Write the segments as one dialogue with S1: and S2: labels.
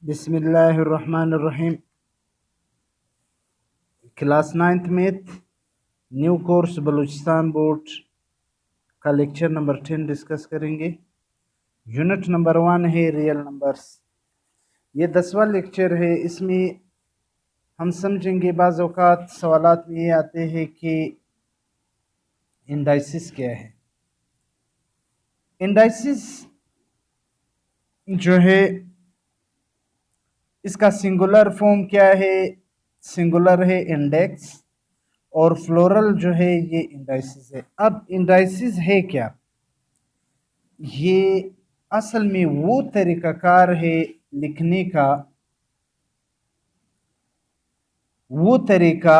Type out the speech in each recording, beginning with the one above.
S1: बिस्मिल्लाहिर्रहमानिर्रहीम। Class 9th math new course Balochistan board का lecture number 10 discuss करेंगे। यूनिट नंबर 1 है रियल नंबर्स। ये 10वां लेक्चर है। इसमें हम समझेंगे बाज़ औक़ात सवालात में ये आते हैं कि इंडाइसिस क्या है। इंडाइसिस जो है इसका सिंगुलर फॉर्म क्या है? सिंगुलर है इंडेक्स और फ्लोरल जो है ये इंडाइसिस है। अब इंडाइसिस है क्या? ये असल में वो तरीक़ाकार है लिखने का, वो तरीक़ा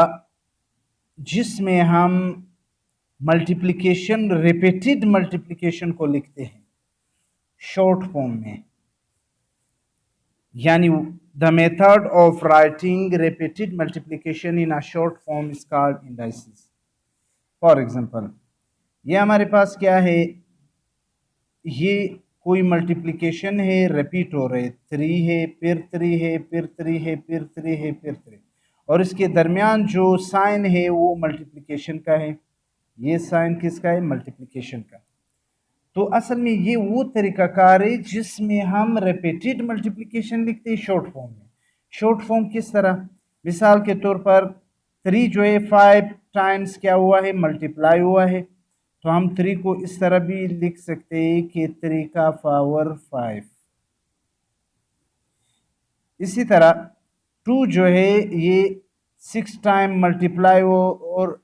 S1: जिसमें हम मल्टीप्लिकेशन, रिपीटेड मल्टीप्लिकेशन को लिखते हैं शॉर्ट फॉर्म में। यानी the method of writing repeated multiplication in a short form is called indices. For example, ये हमारे पास क्या है? ये कोई मल्टीप्लिकेशन है, रिपीट हो रहे, 3 है, फिर 3 है, फिर 3 है, फिर 3 है, फिर 3, और इसके दरमियान जो साइन है वो मल्टीप्लिकेशन का है। ये साइन किसका है? मल्टीप्लिकेशन का। तो असल में ये वो तरीकाकार है जिसमें हम रिपीटेड मल्टीप्लिकेशन लिखते हैं शॉर्ट फॉर्म में। शॉर्ट फॉर्म किस तरह? मिसाल के तौर पर 3 जो है 5 टाइम्स क्या हुआ है? मल्टीप्लाई हुआ है। तो हम 3 को इस तरह भी लिख सकते हैं कि 3 का पावर 5। इसी तरह 2 जो है ये 6 टाइम मल्टीप्लाई और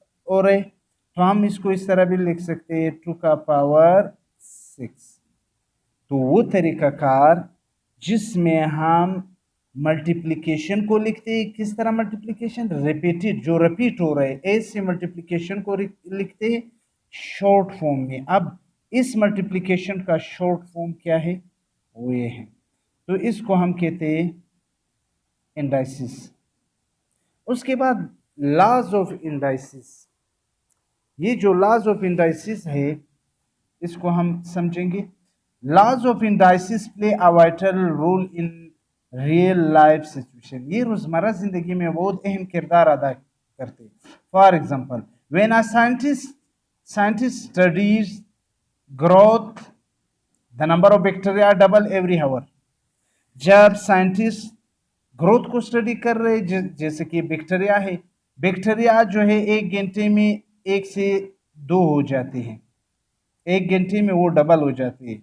S1: है, तो हम इसको इस तरह भी लिख सकते हैं 2 का पावर 6। तो वो तरीकाकार जिसमें हम मल्टीप्लिकेशन को लिखते हैं, किस तरह मल्टीप्लिकेशन? रिपीटेड, जो रिपीट हो रहे ऐसे मल्टीप्लिकेशन को लिखते हैं शॉर्ट फॉर्म में। अब इस मल्टीप्लिकेशन का शॉर्ट फॉर्म क्या है? वो ये है। तो इसको हम कहते हैं इंडाइसिस। उसके बाद लॉज ऑफ इंडाइसिस। ये जो लॉज ऑफ इंडाइसिस है इसको हम समझेंगे। Laws of indices play a vital role in real life situation. ये रोजमर्रा जिंदगी में बहुत अहम किरदार अदा करते हैं। For example, when a scientist studies growth, the number of bacteria double every hour. जब साइंटिस्ट ग्रोथ को स्टडी कर रहे, जैसे कि बैक्टीरिया है, बैक्टीरिया जो है 1 घंटे में 1 से 2 हो जाते हैं, 1 घंटे में वो डबल हो जाती है।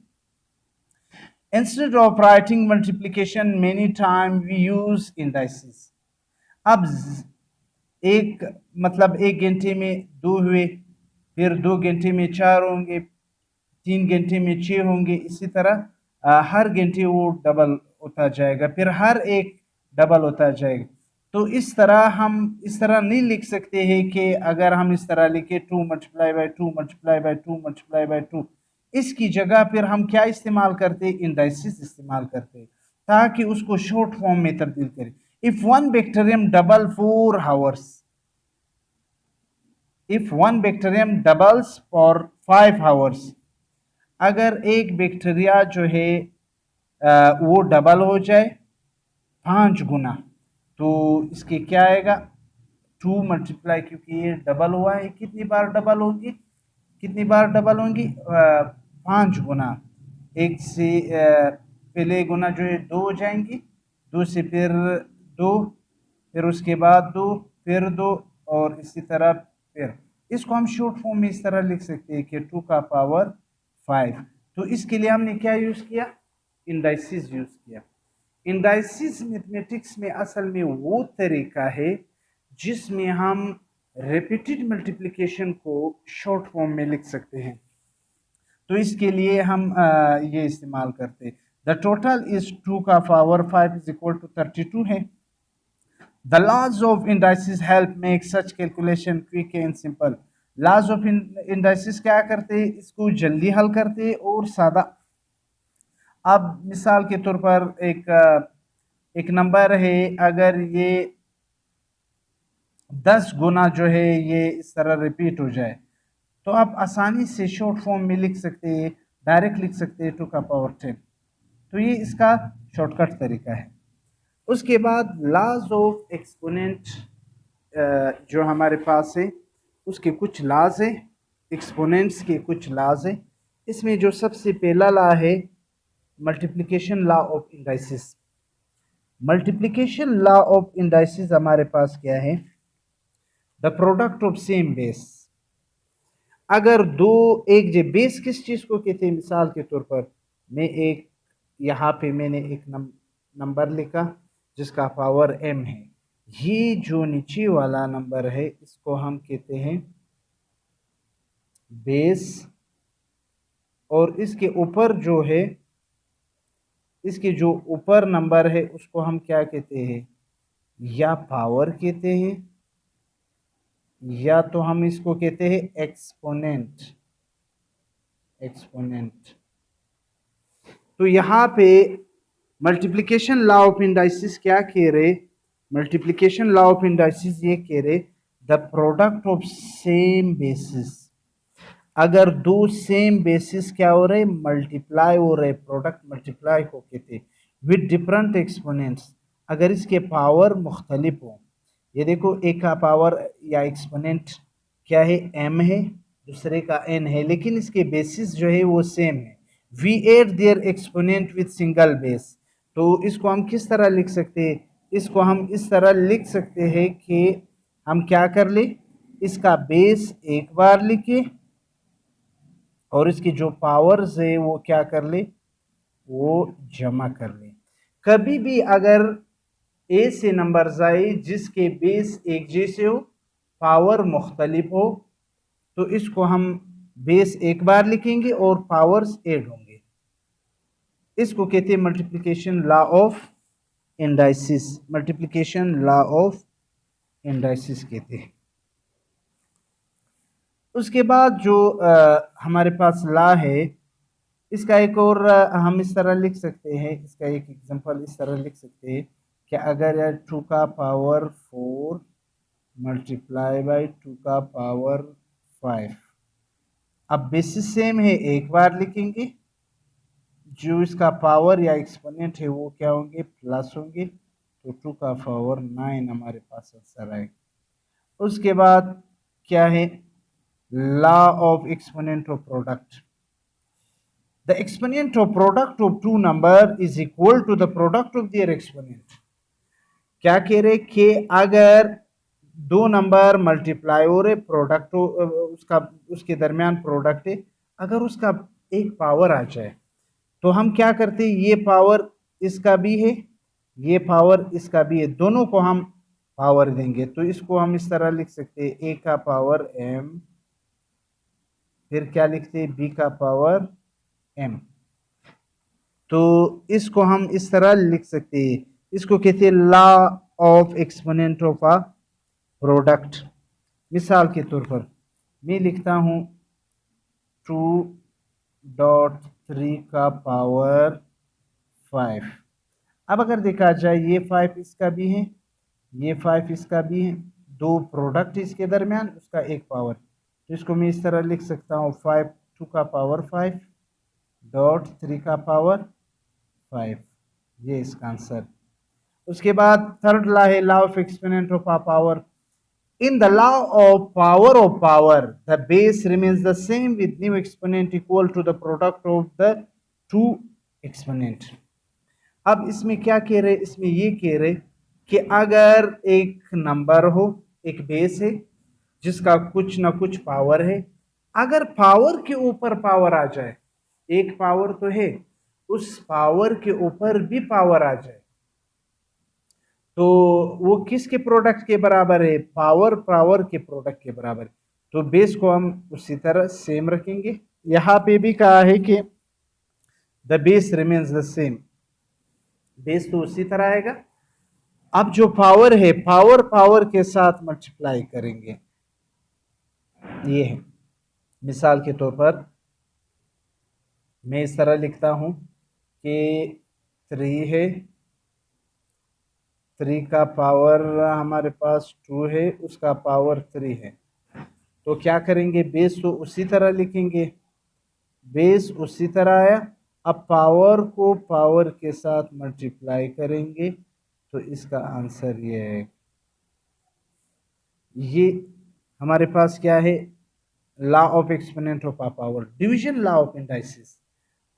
S1: Instead of writing multiplication many time we use indices. अब एक मतलब 1 घंटे में 2 हुए, फिर 2 घंटे में 4 होंगे, 3 घंटे में 6 होंगे। इसी तरह हर घंटे वो डबल होता जाएगा, फिर हर एक डबल होता जाएगा। तो इस तरह हम इस तरह नहीं लिख सकते हैं कि अगर हम इस तरह लिखे 2 multiply by 2 multiply by 2 multiply by 2, इसकी जगह फिर हम क्या इस्तेमाल करते हैं? इंडाइसिस इस्तेमाल करते हैं ताकि उसको शॉर्ट फॉर्म में तब्दील करें। If one bacterium double 4 hours, if one bacterium doubles for 5 hours, अगर एक बैक्टीरिया जो है वो डबल हो जाए 5 गुना, तो इसके क्या आएगा? 2 मल्टीप्लाई, क्योंकि ये डबल हुआ है, कितनी बार डबल होगी? कितनी बार डबल होंगी? 5 गुना। एक से पहले गुना जो है 2 हो जाएंगी, 2 से फिर 2, फिर उसके बाद 2, फिर 2, और इसी तरह फिर। इसको हम शॉर्ट फॉर्म में इस तरह लिख सकते हैं कि 2 का पावर 5। तो इसके लिए हमने क्या यूज़ किया? इंडाइसिस यूज़ किया। इंडाइसिस मैथमेटिक्स में असल में वो तरीका है जिसमें हम रिपीटेड मल्टीप्लिकेशन को शॉर्ट फॉर्म में लिख सकते हैं। तो इसके लिए हम ये इस्तेमाल करते हैं। द टोटल इज 2 का पावर 5 इज इक्वल टू 32 है। The laws of indices help make such calculation quick and simple. Laws of indices क्या करते हैं? इसको जल्दी हल करते हैं और सादा। अब मिसाल के तौर पर एक नंबर है, अगर ये 10 गुना जो है ये इस तरह रिपीट हो जाए, तो आप आसानी से शॉर्ट फॉर्म में लिख सकते हैं, डायरेक्ट लिख सकते हैं 2 का पावर 10। तो ये इसका शॉर्टकट तरीका है। उसके बाद लॉज ऑफ एक्सपोनेंट जो हमारे पास है उसके कुछ लॉज है, एक्सपोनेंट्स के कुछ लॉज है। इसमें जो सबसे पहला लॉ है multiplication law of indices. Multiplication law of indices हमारे पास क्या है? The product of same base. अगर दो एक जो बेस किस चीज को कहते हैं, मिसाल के तौर पर मैं एक यहाँ पे मैंने एक नंबर लिखा जिसका पावर m है। ये जो नीचे वाला नंबर है इसको हम कहते हैं बेस, और इसके ऊपर जो है, इसके जो ऊपर नंबर है उसको हम क्या कहते हैं? या पावर कहते हैं, या तो हम इसको कहते हैं एक्सपोनेंट। एक्सपोनेंट। तो यहाँ पे मल्टीप्लिकेशन लॉ ऑफ इंडाइसिस क्या कह रहे? मल्टीप्लिकेशन लॉ ऑफ इंडाइसिस ये कह रहे the product of same basis. अगर दो सेम बेसिस क्या हो रहे? मल्टीप्लाई हो रहे। प्रोडक्ट मल्टीप्लाई को कहते विद डिफरेंट एक्सपोनेंट्स। अगर इसके पावर मुख्तलिफ हो, ये देखो एक का पावर या एक्सपोनेंट क्या है? m है, दूसरे का n है, लेकिन इसके बेसिस जो है वो सेम है। We add their exponent with single base. तो इसको हम किस तरह लिख सकते हैं? इसको हम इस तरह लिख सकते हैं कि हम क्या कर ले, इसका बेस एक बार लिखे और इसकी जो पावर्स है वो क्या कर ले, वो जमा कर ले। कभी भी अगर ए से नंबर आए जिसके बेस एक जैसे हो, पावर मुख्तलिफ हो, तो इसको हम बेस एक बार लिखेंगे और पावर्स ऐड होंगे। इसको कहते हैं multiplication law of indices. Multiplication law of indices कहते हैं। उसके बाद जो हमारे पास लॉ है, इसका एक और हम इस तरह लिख सकते हैं, इसका एक एग्जांपल इस तरह लिख सकते हैं कि अगर 2 का पावर 4 मल्टीप्लाई बाई 2 का पावर 5, अब बेसिस सेम है, एक बार लिखेंगे, जो इसका पावर या एक्सपोनेंट है वो क्या होंगे? प्लस होंगे। तो 2 का पावर 9 हमारे पास आंसर आएगा। उसके बाद क्या है? Law of exponent of product. The exponent of product of two number is equal to the product of their exponent। क्या कह रहे कि अगर दो नंबर मल्टीप्लाई हो रहे, प्रोडक्ट उसका उसके दरमियान प्रोडक्ट है, अगर उसका एक पावर आ जाए तो हम क्या करते हैं? ये पावर इसका भी है, ये पावर इसका भी है, दोनों को हम पावर देंगे। तो इसको हम इस तरह लिख सकते हैं ए का पावर m, फिर क्या लिखते हैं? b का पावर m। तो इसको हम इस तरह लिख सकते हैं, इसको कहते हैं law of exponent of a product. मिसाल के तौर पर मैं लिखता हूं 2.3 का पावर 5। अब अगर देखा जाए ये 5 इसका भी है, ये 5 इसका भी है, दो प्रोडक्ट इसके दरमियान, उसका एक पावर। तो इसको मैं इस तरह लिख सकता हूँ 5 2 का पावर 5 डॉट 3 का पावर 5। ये इसका आंसर। उसके बाद थर्ड लॉ है law of exponent of a power. In the law of power the base remains the same with new exponent equal to the product of the two exponent. अब इसमें क्या कह रहे? इसमें ये कह रहे कि अगर एक नंबर हो, एक बेस है जिसका कुछ ना कुछ पावर है, अगर पावर के ऊपर पावर आ जाए, एक पावर तो है, उस पावर के ऊपर भी पावर आ जाए, तो वो किसके प्रोडक्ट के बराबर है? पावर पावर के प्रोडक्ट के बराबर। तो बेस को हम उसी तरह सेम रखेंगे। यहां पे भी कहा है कि the base remains the same, base तो उसी तरह आएगा। अब जो पावर है, पावर पावर के साथ मल्टीप्लाई करेंगे। ये है, मिसाल के तौर पर मैं इस तरह लिखता हूं कि 3 है, 3 का पावर हमारे पास 2 है, उसका पावर 3 है। तो क्या करेंगे? बेस तो उसी तरह लिखेंगे, बेस उसी तरह आया। अब पावर को पावर के साथ मल्टीप्लाई करेंगे तो इसका आंसर ये है। ये हमारे पास क्या है, law of exponent of power, division law of indices.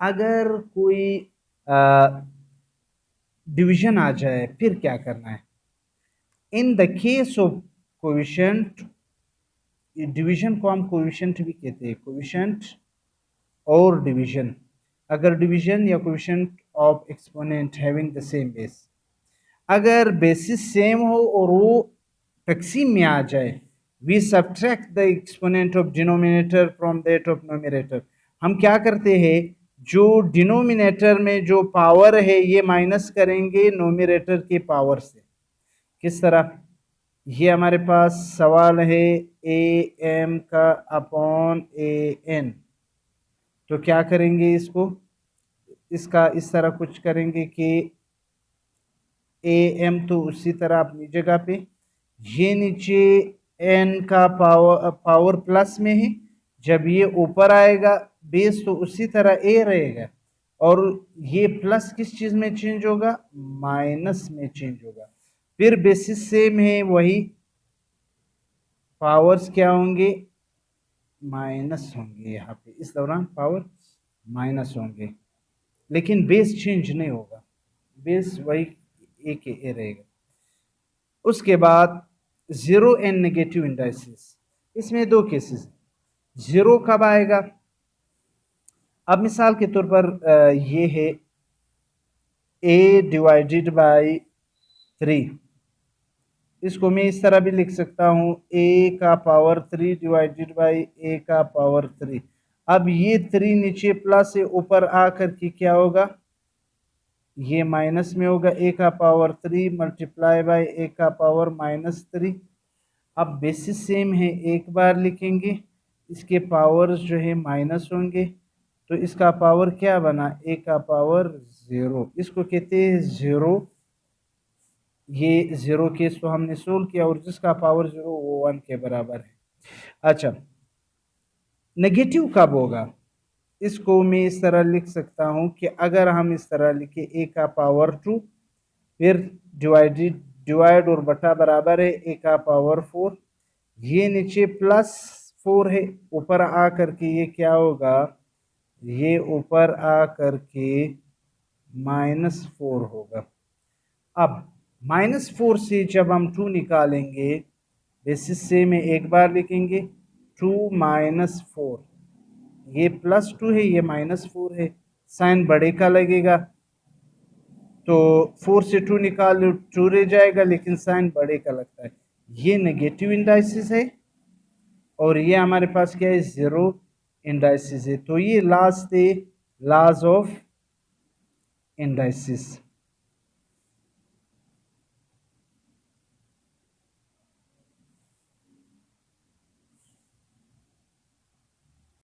S1: अगर कोई डिवीजन आ जाए फिर क्या करना है। In the case of coefficient, division को हम कोएफिशिएंट भी कहते हैं, कोएफिशिएंट और डिवीजन। अगर डिवीजन या coefficient of exponent having the same base, अगर बेसिस सेम हो और वो तकसीम में आ जाए, we subtract the exponent of denominator from that of nominator. हम क्या करते हैं, जो डिनोमिनेटर में जो पावर है ये माइनस करेंगे नोमिनेटर के पावर से। किस तरह, ये हमारे पास सवाल है ए एम का अपॉन ए एन, तो क्या करेंगे इसको, इसका इस तरह कुछ करेंगे कि ए एम तो उसी तरह अपनी जगह पे, ये नीचे एन का पावर प्लस में है, जब ये ऊपर आएगा बेस तो उसी तरह ए रहेगा, और ये प्लस किस चीज में चेंज होगा, माइनस में चेंज होगा। फिर बेसिस सेम है, वही पावर्स क्या होंगे, माइनस होंगे, यहाँ पे इस दौरान पावर माइनस होंगे, लेकिन बेस चेंज नहीं होगा, बेस वही ए के ए रहेगा। उसके बाद जीरो एंड नेगेटिव इंडाइसिस, इसमें दो केसेस। जीरो कब आएगा, अब मिसाल के तौर पर ये है a डिवाइडेड बाई 3, इसको मैं इस तरह भी लिख सकता हूँ a का पावर 3 डिवाइडेड बाई a का पावर 3। अब ये 3 नीचे प्लस है, ऊपर आकर के क्या होगा, ये माइनस में होगा, a का पावर 3 मल्टीप्लाई बाई a का पावर -3। अब बेसिस सेम है, एक बार लिखेंगे, इसके पावर्स जो है माइनस होंगे, तो इसका पावर क्या बना, a का पावर 0, इसको कहते हैं 0। ये 0 केस तो हमने सोल्व किया, और जिसका पावर 0 वो 1 के बराबर है। अच्छा, नेगेटिव कब होगा, इसको मैं इस तरह लिख सकता हूँ कि अगर हम इस तरह लिखे a का पावर 2, फिर डिवाइड और बटा बराबर है a का पावर 4, ये नीचे +4 है, ऊपर आ करके ये क्या होगा, ये ऊपर आ करके -4 होगा। अब -4 से जब हम 2 निकालेंगे, बेसिस से में एक बार लिखेंगे 2 - 4, ये +2 है, ये -4 है, साइन बड़े का लगेगा, तो 4 से 2 निकाल लो 2 रह जाएगा, लेकिन साइन बड़े का लगता है। ये नेगेटिव इंडाइसिस है, और ये हमारे पास क्या है, जीरो इंडाइसिस है। तो ये लास्ट है लॉज ऑफ इंडाइसिस।